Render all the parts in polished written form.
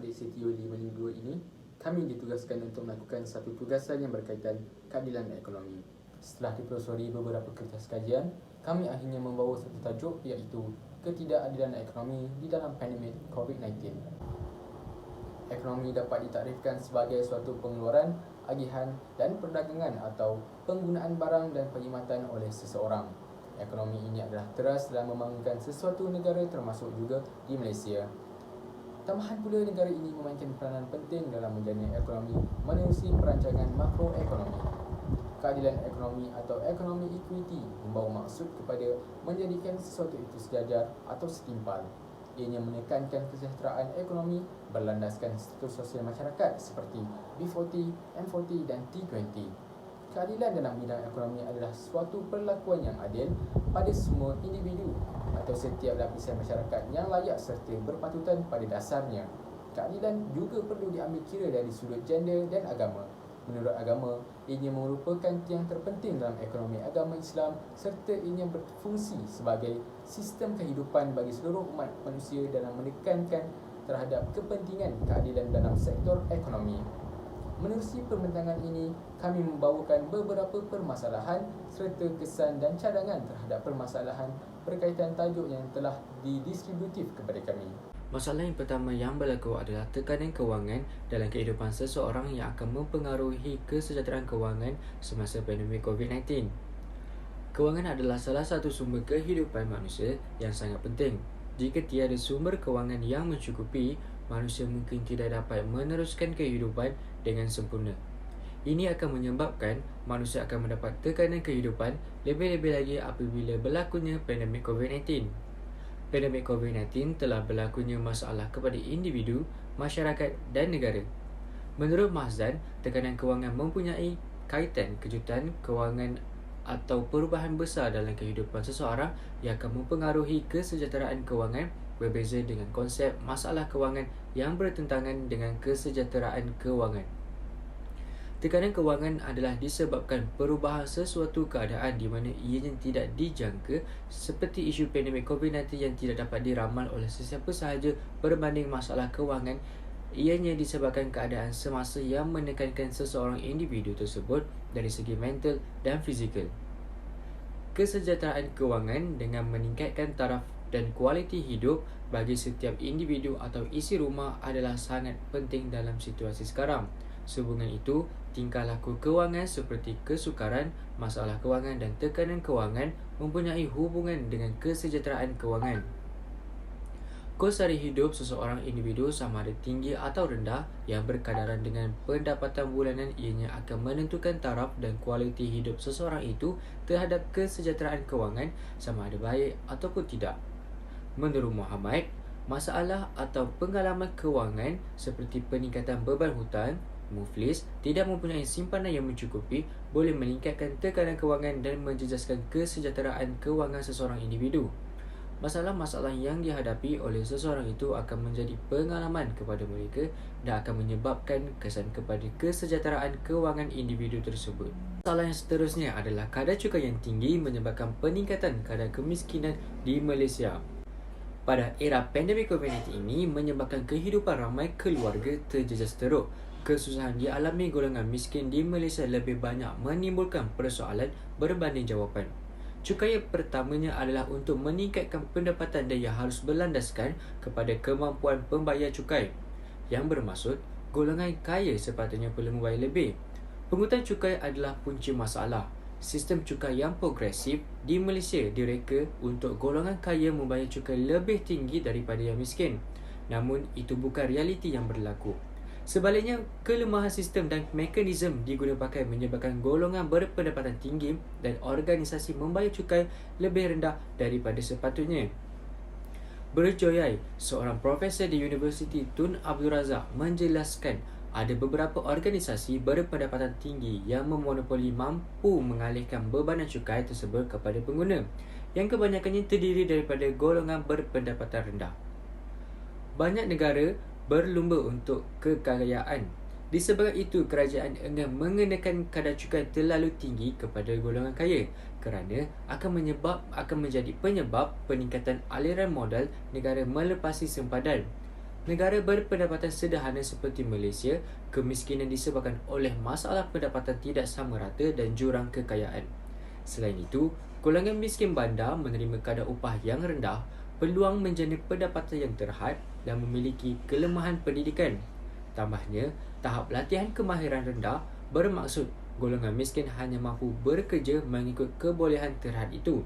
adik CTO 552 ini, kami ditugaskan untuk melakukan satu tugasan yang berkaitan keadilan ekonomi. Setelah ditelusuri beberapa kertas kajian, kami akhirnya membawa satu tajuk iaitu ketidakadilan ekonomi di dalam pandemik COVID-19. Ekonomi dapat ditakdirkan sebagai suatu pengeluaran, agihan dan perdagangan atau penggunaan barang dan perkhidmatan oleh seseorang. Ekonomi ini adalah teras dalam membangunkan sesuatu negara termasuk juga di Malaysia. Tambahan pula negara ini memainkan peranan penting dalam menjalani ekonomi menerusi perancangan makroekonomi. Keadilan ekonomi atau ekonomi equity membawa maksud kepada menjadikan sesuatu itu sejajar atau setimpal. Ianya menekankan kesejahteraan ekonomi berlandaskan struktur sosial masyarakat seperti B40, M40 dan T20. Keadilan dalam bidang ekonomi adalah suatu perlakuan yang adil pada semua individu atau setiap lapisan masyarakat yang layak serta berpatutan pada dasarnya. Keadilan juga perlu diambil kira dari sudut gender dan agama. Menurut agama, ianya merupakan tiang terpenting dalam ekonomi agama Islam serta ianya berfungsi sebagai sistem kehidupan bagi seluruh umat manusia dalam menekankan terhadap kepentingan keadilan dalam sektor ekonomi. Menerusi pembentangan ini, kami membawakan beberapa permasalahan serta kesan dan cadangan terhadap permasalahan berkaitan tajuk yang telah didistributif kepada kami. Masalah yang pertama yang berlaku adalah tekanan kewangan dalam kehidupan seseorang yang akan mempengaruhi kesejahteraan kewangan semasa pandemik COVID-19. Kewangan adalah salah satu sumber kehidupan manusia yang sangat penting. Jika tiada sumber kewangan yang mencukupi, manusia mungkin tidak dapat meneruskan kehidupan dengan sempurna. Ini akan menyebabkan manusia akan mendapat tekanan kehidupan, lebih-lebih lagi apabila berlakunya pandemik COVID-19. Pandemik COVID-19 telah berlakunya masalah kepada individu, masyarakat dan negara. Menurut Mahzan, tekanan kewangan mempunyai kaitan kejutan kewangan atau perubahan besar dalam kehidupan seseorang yang akan mempengaruhi kesejahteraan kewangan berbeza dengan konsep masalah kewangan yang bertentangan dengan kesejahteraan kewangan. Tekanan kewangan adalah disebabkan perubahan sesuatu keadaan di mana ianya tidak dijangka seperti isu pandemik COVID-19 yang tidak dapat diramal oleh sesiapa sahaja berbanding masalah kewangan. Ianya disebabkan keadaan semasa yang menekankan seseorang individu tersebut dari segi mental dan fizikal. Kesejahteraan kewangan dengan meningkatkan taraf dan kualiti hidup bagi setiap individu atau isi rumah adalah sangat penting dalam situasi sekarang. Sehubungan itu, tingkah laku kewangan seperti kesukaran, masalah kewangan dan tekanan kewangan mempunyai hubungan dengan kesejahteraan kewangan. Kos sara hidup seseorang individu sama ada tinggi atau rendah yang berkadaran dengan pendapatan bulanan ianya akan menentukan taraf dan kualiti hidup seseorang itu terhadap kesejahteraan kewangan sama ada baik ataupun tidak. Menurut Muhammad, masalah atau pengalaman kewangan seperti peningkatan beban hutang, muflis, tidak mempunyai simpanan yang mencukupi boleh meningkatkan tekanan kewangan dan menjejaskan kesejahteraan kewangan seseorang individu. Masalah-masalah yang dihadapi oleh seseorang itu akan menjadi pengalaman kepada mereka dan akan menyebabkan kesan kepada kesejahteraan kewangan individu tersebut. Masalah yang seterusnya adalah kadar cukai yang tinggi menyebabkan peningkatan kadar kemiskinan di Malaysia. Pada era pandemik COVID-19 ini menyebabkan kehidupan ramai keluarga terjejas teruk. Kesusahan dialami golongan miskin di Malaysia lebih banyak menimbulkan persoalan berbanding jawapan. Cukai pertamanya adalah untuk meningkatkan pendapatan dan ia harus berlandaskan kepada kemampuan pembayar cukai, yang bermaksud golongan kaya sepatutnya perlu membayar lebih. Pungutan cukai adalah punca masalah. Sistem cukai yang progresif di Malaysia direka untuk golongan kaya membayar cukai lebih tinggi daripada yang miskin. Namun itu bukan realiti yang berlaku. Sebaliknya, kelemahan sistem dan mekanisme digunakan pakai menyebabkan golongan berpendapatan tinggi dan organisasi membayar cukai lebih rendah daripada sepatutnya. Berjoyai, seorang profesor di Universiti Tun Abdul Razak menjelaskan ada beberapa organisasi berpendapatan tinggi yang memonopoli mampu mengalihkan bebanan cukai tersebut kepada pengguna, yang kebanyakannya terdiri daripada golongan berpendapatan rendah. Banyak negara berlumba untuk kekayaan. Disebabkan itu, kerajaan enggan mengenakan kadar cukai terlalu tinggi kepada golongan kaya kerana akan menjadi penyebab peningkatan aliran modal negara melepasi sempadan. Negara berpendapatan sederhana seperti Malaysia, kemiskinan disebabkan oleh masalah pendapatan tidak sama rata dan jurang kekayaan. Selain itu, golongan miskin bandar menerima kadar upah yang rendah, peluang menjana pendapatan yang terhad dan memiliki kelemahan pendidikan. Tambahnya, tahap latihan kemahiran rendah bermaksud golongan miskin hanya mampu bekerja mengikut kebolehan terhad itu.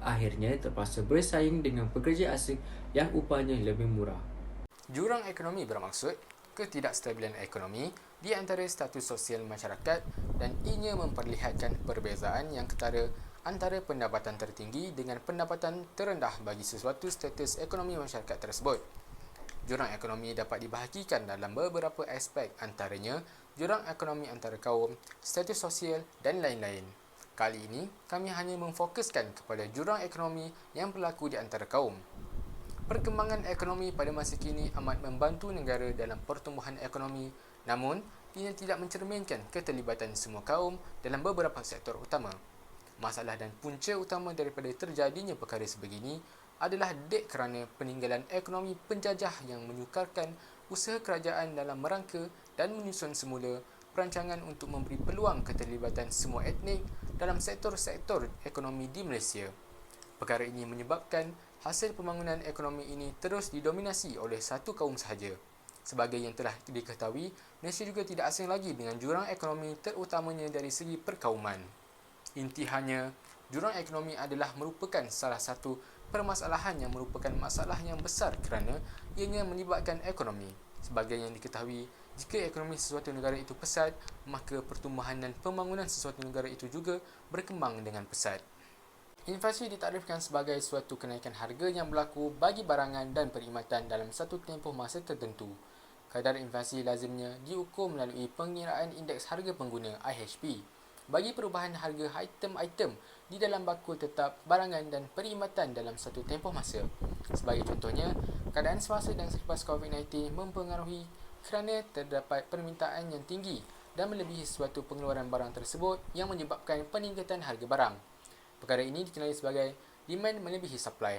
Akhirnya terpaksa bersaing dengan pekerja asing yang upahnya lebih murah. Jurang ekonomi bermaksud ketidakstabilan ekonomi di antara status sosial masyarakat dan ianya memperlihatkan perbezaan yang ketara antara pendapatan tertinggi dengan pendapatan terendah bagi sesuatu status ekonomi masyarakat tersebut. Jurang ekonomi dapat dibahagikan dalam beberapa aspek, antaranya jurang ekonomi antara kaum, status sosial dan lain-lain. Kali ini, kami hanya memfokuskan kepada jurang ekonomi yang berlaku di antara kaum. Perkembangan ekonomi pada masa kini amat membantu negara dalam pertumbuhan ekonomi, namun ia tidak mencerminkan keterlibatan semua kaum dalam beberapa sektor utama. Masalah dan punca utama daripada terjadinya perkara sebegini adalah kerana peninggalan ekonomi penjajah yang menyukarkan usaha kerajaan dalam merangka dan menyusun semula perancangan untuk memberi peluang keterlibatan semua etnik dalam sektor-sektor ekonomi di Malaysia. Perkara ini menyebabkan hasil pembangunan ekonomi ini terus didominasi oleh satu kaum sahaja. Sebagai yang telah diketahui, Malaysia juga tidak asing lagi dengan jurang ekonomi terutamanya dari segi perkauman. Intihannya, jurang ekonomi adalah merupakan salah satu permasalahan yang merupakan masalah yang besar kerana ianya melibatkan ekonomi. Sebagai yang diketahui, jika ekonomi sesuatu negara itu pesat, maka pertumbuhan dan pembangunan sesuatu negara itu juga berkembang dengan pesat. Inflasi ditakdirkan sebagai suatu kenaikan harga yang berlaku bagi barangan dan perkhidmatan dalam satu tempoh masa tertentu. Kadar inflasi lazimnya diukur melalui pengiraan indeks harga pengguna IHP bagi perubahan harga item-item di dalam bakul tetap barangan dan perkhidmatan dalam satu tempoh masa. Sebagai contohnya, keadaan semasa dan selepas COVID-19 mempengaruhi kerana terdapat permintaan yang tinggi dan melebihi suatu pengeluaran barang tersebut yang menyebabkan peningkatan harga barang. Perkara ini dikenali sebagai demand melebihi supply.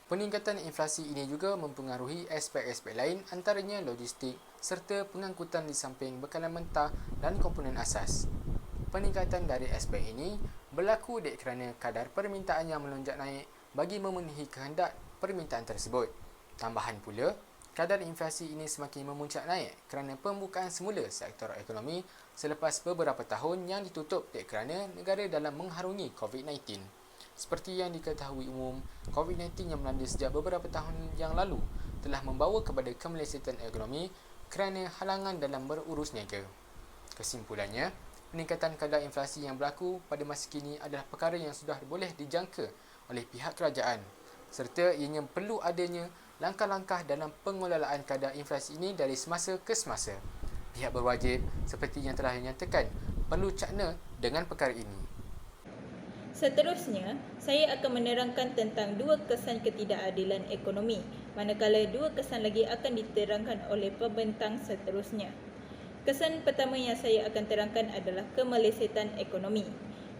Peningkatan inflasi ini juga mempengaruhi aspek-aspek lain, antaranya logistik serta pengangkutan di samping bekalan mentah dan komponen asas. Peningkatan dari aspek ini berlaku kerana kadar permintaan yang melonjak naik bagi memenuhi kehendak permintaan tersebut. Tambahan pula, kadar inflasi ini semakin memuncak naik kerana pembukaan semula sektor ekonomi selepas beberapa tahun yang ditutup kerana negara dalam mengharungi COVID-19. Seperti yang diketahui umum, COVID-19 yang melanda sejak beberapa tahun yang lalu telah membawa kepada kemelesetan ekonomi kerana halangan dalam berurus niaga. Kesimpulannya, peningkatan kadar inflasi yang berlaku pada masa kini adalah perkara yang sudah boleh dijangka oleh pihak kerajaan serta ianya perlu adanya langkah-langkah dalam pengelolaan kadar inflasi ini dari semasa ke semasa. Pihak berwajib seperti yang telah dinyatakan perlu cakna dengan perkara ini. Seterusnya, saya akan menerangkan tentang dua kesan ketidakadilan ekonomi, manakala dua kesan lagi akan diterangkan oleh pembentang seterusnya. Kesan pertama yang saya akan terangkan adalah kemelesetan ekonomi.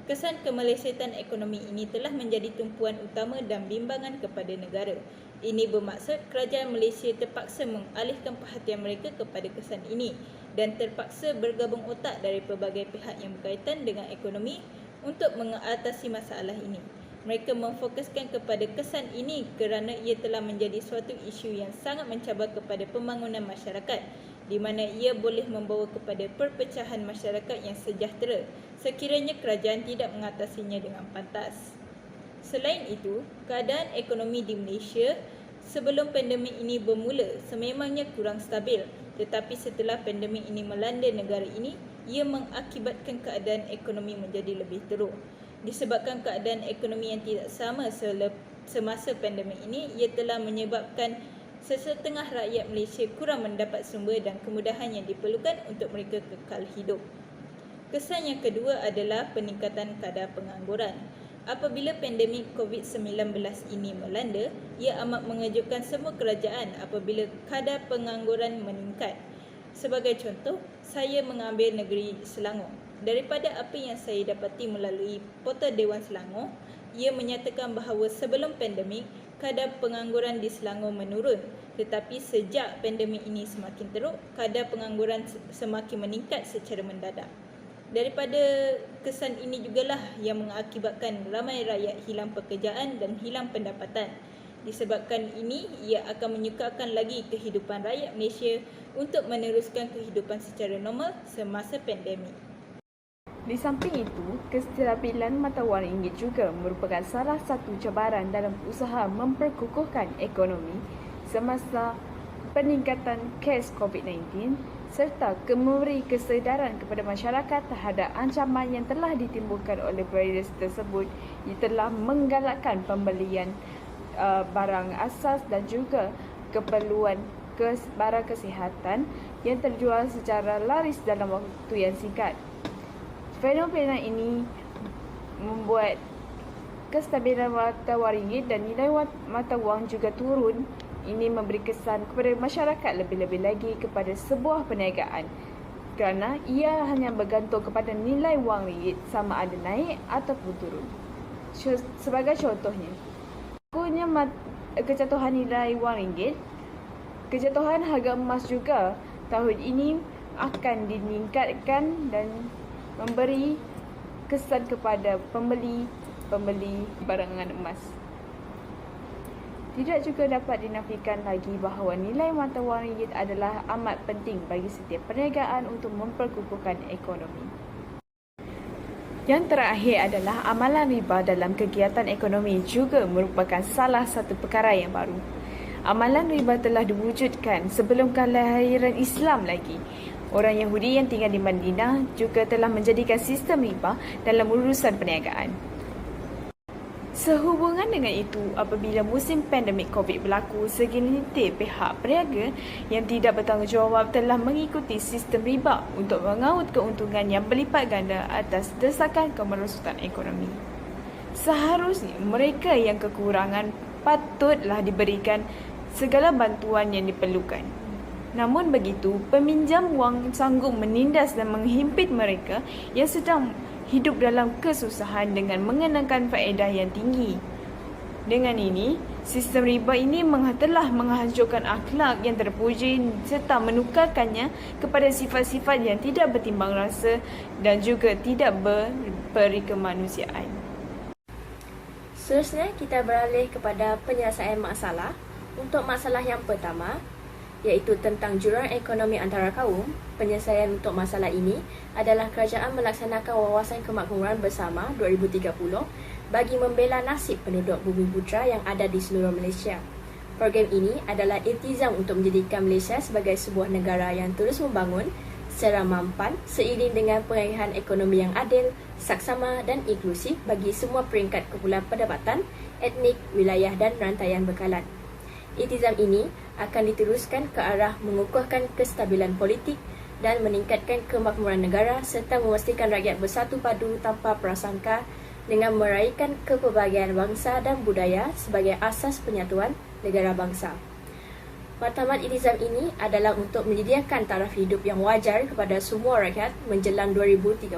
Kesan kemelesetan ekonomi ini telah menjadi tumpuan utama dan bimbangan kepada negara. Ini bermaksud kerajaan Malaysia terpaksa mengalihkan perhatian mereka kepada kesan ini dan terpaksa bergabung otak dari pelbagai pihak yang berkaitan dengan ekonomi untuk mengatasi masalah ini. Mereka memfokuskan kepada kesan ini kerana ia telah menjadi suatu isu yang sangat mencabar kepada pembangunan masyarakat, di mana ia boleh membawa kepada perpecahan masyarakat yang sejahtera sekiranya kerajaan tidak mengatasinya dengan pantas. Selain itu, keadaan ekonomi di Malaysia sebelum pandemik ini bermula sememangnya kurang stabil, tetapi setelah pandemik ini melanda negara ini, ia mengakibatkan keadaan ekonomi menjadi lebih teruk. Disebabkan keadaan ekonomi yang tidak sama semasa pandemik ini, ia telah menyebabkan sesetengah rakyat Malaysia kurang mendapat sumber dan kemudahan yang diperlukan untuk mereka kekal hidup. Kesan yang kedua adalah peningkatan kadar pengangguran. Apabila pandemik COVID-19 ini melanda, ia amat mengejutkan semua kerajaan apabila kadar pengangguran meningkat. Sebagai contoh, saya mengambil negeri Selangor. Daripada apa yang saya dapati melalui Portal Dewan Selangor, ia menyatakan bahawa sebelum pandemik, kadar pengangguran di Selangor menurun. Tetapi sejak pandemik ini semakin teruk, kadar pengangguran semakin meningkat secara mendadak. Daripada kesan ini jugalah yang mengakibatkan ramai rakyat hilang pekerjaan dan hilang pendapatan. Disebabkan ini, ia akan menyukarkan lagi kehidupan rakyat Malaysia untuk meneruskan kehidupan secara normal semasa pandemik. Di samping itu, kestabilan mata wang ringgit juga merupakan salah satu cabaran dalam usaha memperkukuhkan ekonomi semasa peningkatan kes COVID-19 serta memberi kesedaran kepada masyarakat terhadap ancaman yang telah ditimbulkan oleh virus tersebut yang telah menggalakkan pembelian barang asas dan juga keperluan barang kesihatan yang terjual secara laris dalam waktu yang singkat. Fenomena ini membuat kestabilan mata wang ringgit dan nilai mata wang juga turun. Ini memberi kesan kepada masyarakat lebih-lebih lagi kepada sebuah perniagaan kerana ia hanya bergantung kepada nilai wang ringgit sama ada naik ataupun turun. Sebagai contohnya, kejatuhan nilai wang ringgit, kejatuhan harga emas juga tahun ini akan meningkatkan dan memberi kesan kepada pembeli barangan emas. Tidak juga dapat dinafikan lagi bahawa nilai mata wang ringgit adalah amat penting bagi setiap perniagaan untuk memperkukuhkan ekonomi. Yang terakhir adalah amalan riba dalam kegiatan ekonomi juga merupakan salah satu perkara yang baru. Amalan riba telah diwujudkan sebelum kelahiran Islam lagi. Orang Yahudi yang tinggal di Madinah juga telah menjadikan sistem riba dalam urusan perniagaan. Sehubungan dengan itu, apabila musim pandemik COVID berlaku, segelintir pihak peniaga yang tidak bertanggungjawab telah mengikuti sistem riba untuk mengaut keuntungan yang berlipat ganda atas desakan kemerosotan ekonomi. Seharusnya mereka yang kekurangan patutlah diberikan segala bantuan yang diperlukan. Namun begitu, peminjam wang sanggup menindas dan menghimpit mereka yang sedang hidup dalam kesusahan dengan mengenakan faedah yang tinggi. Dengan ini, sistem riba ini telah menghancurkan akhlak yang terpuji serta menukarkannya kepada sifat-sifat yang tidak bertimbang rasa dan juga tidak berperi kemanusiaan. Seterusnya, kita beralih kepada penyelesaian masalah. Untuk masalah yang pertama, iaitu tentang jurang ekonomi antara kaum, penyelesaian untuk masalah ini adalah kerajaan melaksanakan wawasan kemakmuran bersama 2030 bagi membela nasib penduduk Bumiputera yang ada di seluruh Malaysia. Program ini adalah iltizam untuk menjadikan Malaysia sebagai sebuah negara yang terus membangun secara mampan seiring dengan pengalihan ekonomi yang adil, saksama dan inklusif bagi semua peringkat kumpulan pendapatan, etnik, wilayah dan rantaian bekalan. Iltizam ini akan diteruskan ke arah mengukuhkan kestabilan politik dan meningkatkan kemakmuran negara serta memastikan rakyat bersatu padu tanpa prasangka dengan meraihkan kepelbagaian bangsa dan budaya sebagai asas penyatuan negara bangsa. Matlamat iltizam ini adalah untuk menyediakan taraf hidup yang wajar kepada semua rakyat menjelang 2030.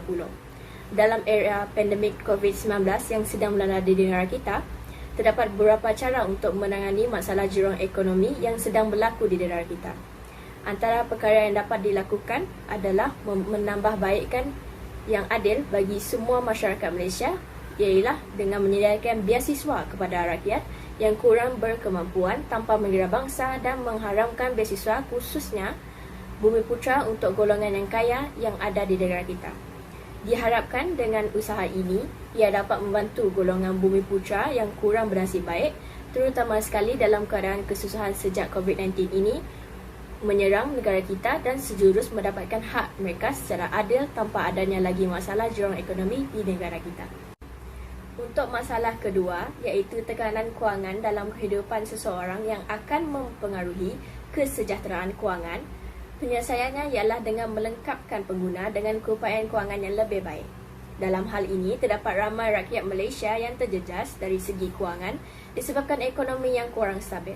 Dalam era pandemik COVID-19 yang sedang melanda di negara kita, terdapat beberapa cara untuk menangani masalah jurang ekonomi yang sedang berlaku di negara kita. Antara perkara yang dapat dilakukan adalah menambahbaikkan yang adil bagi semua masyarakat Malaysia, ialah dengan menyediakan beasiswa kepada rakyat yang kurang berkemampuan tanpa mengira bangsa dan mengharamkan beasiswa khususnya Bumiputera untuk golongan yang kaya yang ada di negara kita. Diharapkan dengan usaha ini, ia dapat membantu golongan Bumiputera yang kurang bernasib baik, terutama sekali dalam keadaan kesusahan sejak COVID-19 ini menyerang negara kita dan sejurus mendapatkan hak mereka secara adil tanpa adanya lagi masalah jurang ekonomi di negara kita. Untuk masalah kedua, iaitu tekanan kewangan dalam kehidupan seseorang yang akan mempengaruhi kesejahteraan kewangan, penyelesaiannya ialah dengan melengkapkan pengguna dengan keupayaan kewangan yang lebih baik. Dalam hal ini, terdapat ramai rakyat Malaysia yang terjejas dari segi kewangan disebabkan ekonomi yang kurang stabil.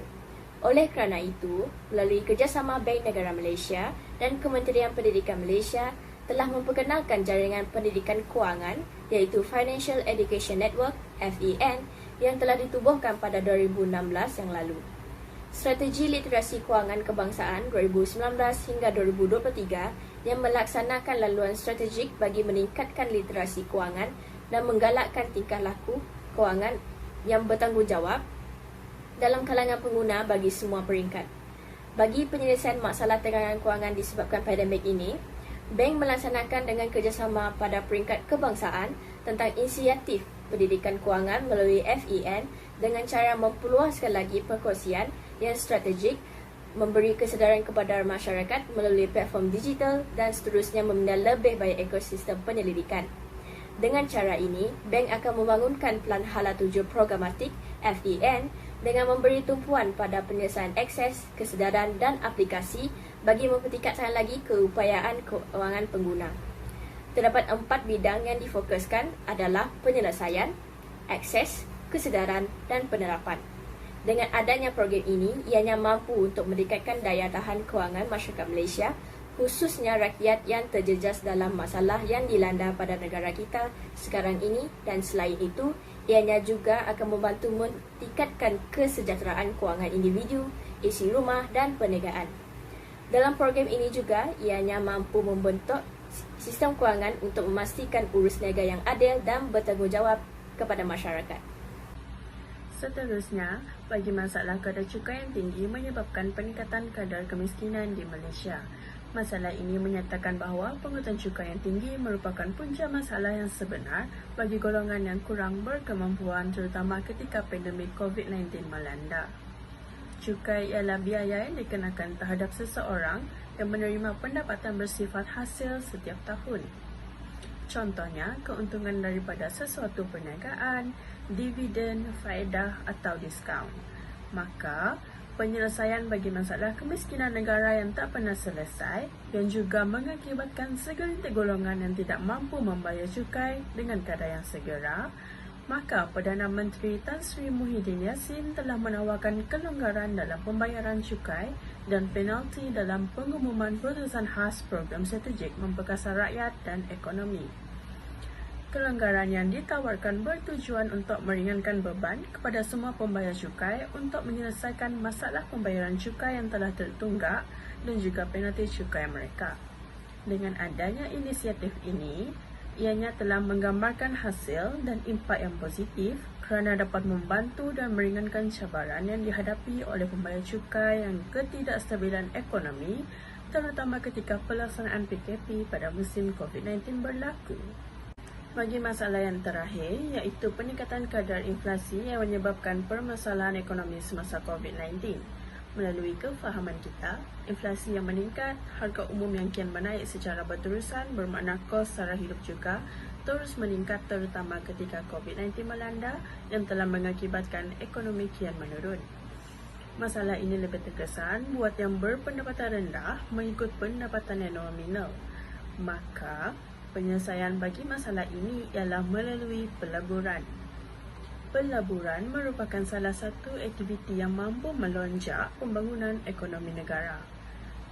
Oleh kerana itu, melalui kerjasama Bank Negara Malaysia dan Kementerian Pendidikan Malaysia telah memperkenalkan jaringan pendidikan kewangan iaitu Financial Education Network (FEN) yang telah ditubuhkan pada 2016 yang lalu. Strategi Literasi Kewangan Kebangsaan 2019 hingga 2023 yang melaksanakan laluan strategik bagi meningkatkan literasi kewangan dan menggalakkan tingkah laku kewangan yang bertanggungjawab dalam kalangan pengguna bagi semua peringkat. Bagi penyelesaian masalah tegangan kewangan disebabkan pandemik ini, bank melaksanakan dengan kerjasama pada peringkat kebangsaan tentang inisiatif pendidikan kewangan melalui FEN dengan cara memperluaskan lagi perkongsian yang strategik, memberi kesedaran kepada masyarakat melalui platform digital dan seterusnya membina lebih baik ekosistem penyelidikan. Dengan cara ini, bank akan membangunkan Pelan Hala Tuju Programatik FEN dengan memberi tumpuan pada penyelesaian akses, kesedaran dan aplikasi bagi mempertingkatkan lagi keupayaan kewangan pengguna. Terdapat 4 bidang yang difokuskan adalah penyelesaian, akses, kesedaran dan penerapan. Dengan adanya program ini, ianya mampu untuk meningkatkan daya tahan kewangan masyarakat Malaysia, khususnya rakyat yang terjejas dalam masalah yang dilanda pada negara kita sekarang ini, dan selain itu, ianya juga akan membantu meningkatkan kesejahteraan kewangan individu, isi rumah dan perniagaan. Dalam program ini juga, ianya mampu membentuk sistem kewangan untuk memastikan urus niaga yang adil dan bertanggungjawab kepada masyarakat. Seterusnya, bagi masalah kadar cukai yang tinggi menyebabkan peningkatan kadar kemiskinan di Malaysia. Masalah ini menyatakan bahawa pungutan cukai yang tinggi merupakan punca masalah yang sebenar bagi golongan yang kurang berkemampuan terutama ketika pandemik COVID-19 melanda. Cukai ialah biaya yang dikenakan terhadap seseorang yang menerima pendapatan bersifat hasil setiap tahun. Contohnya, keuntungan daripada sesuatu perniagaan, dividen, faedah atau diskaun. Maka, penyelesaian bagi masalah kemiskinan negara yang tak pernah selesai yang juga mengakibatkan segelintir golongan yang tidak mampu membayar cukai dengan kadar yang segera, maka Perdana Menteri Tan Sri Muhyiddin Yassin telah menawarkan kelonggaran dalam pembayaran cukai dan penalti dalam pengumuman putusan khas program strategik memperkasa rakyat dan ekonomi. Kelonggaran yang ditawarkan bertujuan untuk meringankan beban kepada semua pembayar cukai untuk menyelesaikan masalah pembayaran cukai yang telah tertunggak dan juga penalti cukai mereka. Dengan adanya inisiatif ini, ianya telah menggambarkan hasil dan impak yang positif kerana dapat membantu dan meringankan cabaran yang dihadapi oleh pembayar cukai yang ketidakstabilan ekonomi, terutama ketika pelaksanaan PKP pada musim COVID-19 berlaku. Bagi masalah yang terakhir, iaitu peningkatan kadar inflasi yang menyebabkan permasalahan ekonomi semasa COVID-19. Melalui kefahaman kita, inflasi yang meningkat, harga umum yang kian menaik secara berterusan bermakna kos sara hidup juga terus meningkat terutama ketika COVID-19 melanda yang telah mengakibatkan ekonomi kian menurun. Masalah ini lebih terkesan buat yang berpendapatan rendah mengikut pendapatan yang nominal. Maka, penyelesaian bagi masalah ini ialah melalui pelaburan. Pelaburan merupakan salah satu aktiviti yang mampu melonjak pembangunan ekonomi negara.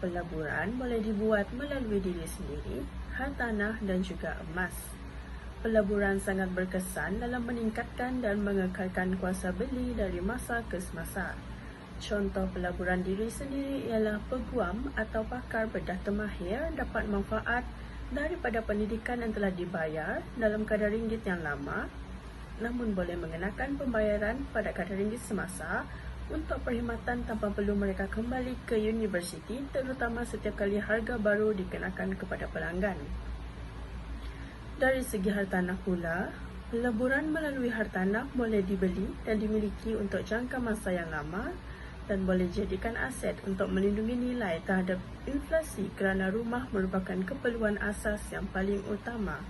Pelaburan boleh dibuat melalui diri sendiri, hartanah dan juga emas. Pelaburan sangat berkesan dalam meningkatkan dan mengekalkan kuasa beli dari masa ke semasa. Contoh pelaburan diri sendiri ialah peguam atau pakar berdata mahir dapat manfaat daripada pendidikan yang telah dibayar dalam kadar ringgit yang lama, namun boleh mengenakan pembayaran pada kadar ringgit semasa untuk perkhidmatan tanpa perlu mereka kembali ke universiti, terutama setiap kali harga baru dikenakan kepada pelanggan. Dari segi hartanah pula, pelaburan melalui hartanah boleh dibeli dan dimiliki untuk jangka masa yang lama dan boleh dijadikan aset untuk melindungi nilai terhadap inflasi kerana rumah merupakan keperluan asas yang paling utama.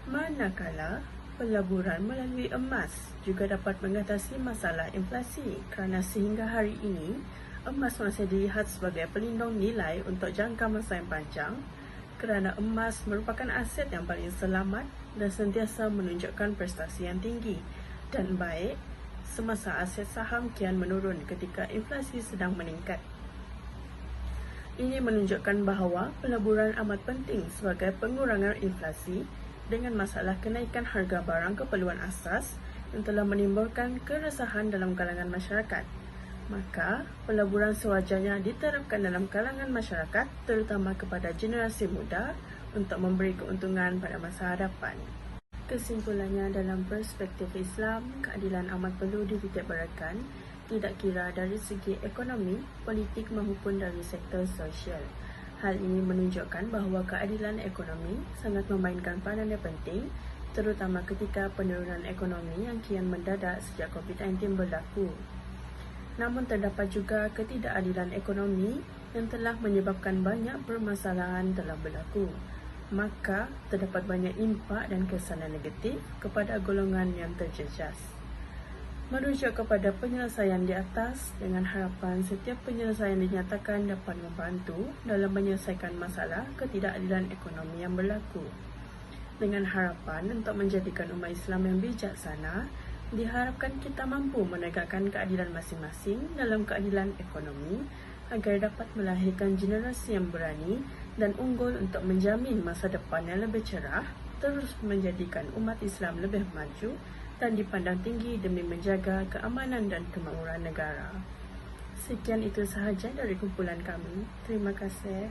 Manakala, pelaburan melalui emas juga dapat mengatasi masalah inflasi kerana sehingga hari ini, emas masih dilihat sebagai pelindung nilai untuk jangka masa yang panjang kerana emas merupakan aset yang paling selamat dan sentiasa menunjukkan prestasi yang tinggi dan baik semasa aset saham kian menurun ketika inflasi sedang meningkat. Ini menunjukkan bahawa pelaburan amat penting sebagai pengurangan inflasi dengan masalah kenaikan harga barang keperluan asas yang telah menimbulkan keresahan dalam kalangan masyarakat. Maka, pelaburan sewajarnya diterapkan dalam kalangan masyarakat, terutama kepada generasi muda untuk memberi keuntungan pada masa hadapan. Kesimpulannya, dalam perspektif Islam, keadilan amat perlu dititikberatkan, tidak kira dari segi ekonomi, politik maupun dari sektor sosial. Hal ini menunjukkan bahawa keadilan ekonomi sangat memainkan peranan yang penting, terutama ketika penurunan ekonomi yang kian mendadak sejak COVID-19 berlaku. Namun terdapat juga ketidakadilan ekonomi yang telah menyebabkan banyak permasalahan telah berlaku. Maka terdapat banyak impak dan kesan negatif kepada golongan yang terjejas. Merujuk kepada penyelesaian di atas dengan harapan setiap penyelesaian dinyatakan dapat membantu dalam menyelesaikan masalah ketidakadilan ekonomi yang berlaku. Dengan harapan untuk menjadikan umat Islam yang bijaksana, diharapkan kita mampu menegakkan keadilan masing-masing dalam keadilan ekonomi agar dapat melahirkan generasi yang berani dan unggul untuk menjamin masa depan yang lebih cerah, terus menjadikan umat Islam lebih maju dan dipandang tinggi demi menjaga keamanan dan kemakmuran negara. Sekian itu sahaja dari kumpulan kami. Terima kasih.